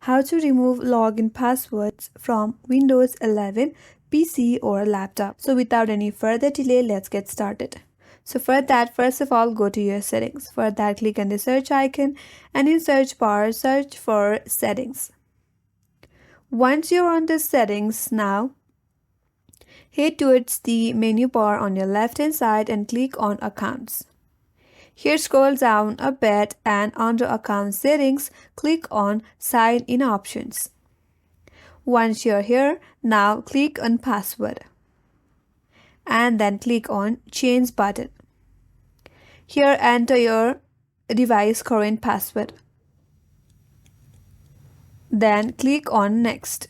How to remove login passwords from Windows 11 PC or laptop. So without any further delay, let's get started. So for that, first of all, go to your settings. For that, click on the search icon and in search bar, search for settings. Once you're on the settings now, head towards the menu bar on your left hand side and click on accounts. Here scroll down a bit and under account settings, click on sign in options. Once you're here, now click on password and then click on change button. Here enter your device current password. Then click on next.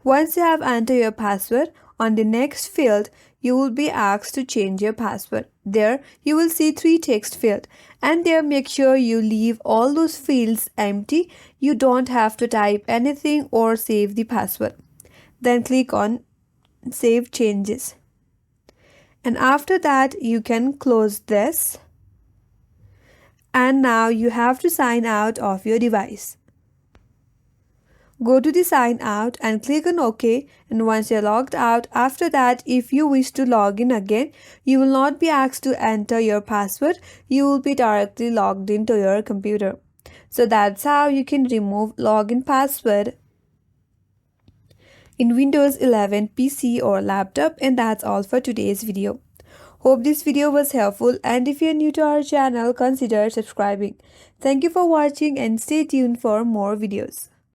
Once you have entered your password, on the next field, you will be asked to change your password. There, you will see 3 text fields and there make sure you leave all those fields empty. You don't have to type anything or save the password. Then click on Save Changes. And after that, you can close this. And now you have to sign out of your device. Go to the sign out and click on OK, and once you're logged out, after that if you wish to log in again, you will not be asked to enter your password, you will be directly logged into your computer. So that's how you can remove login password in Windows 11 PC or laptop, and that's all for today's video. Hope this video was helpful, and if you're new to our channel, consider subscribing. Thank you for watching and stay tuned for more videos.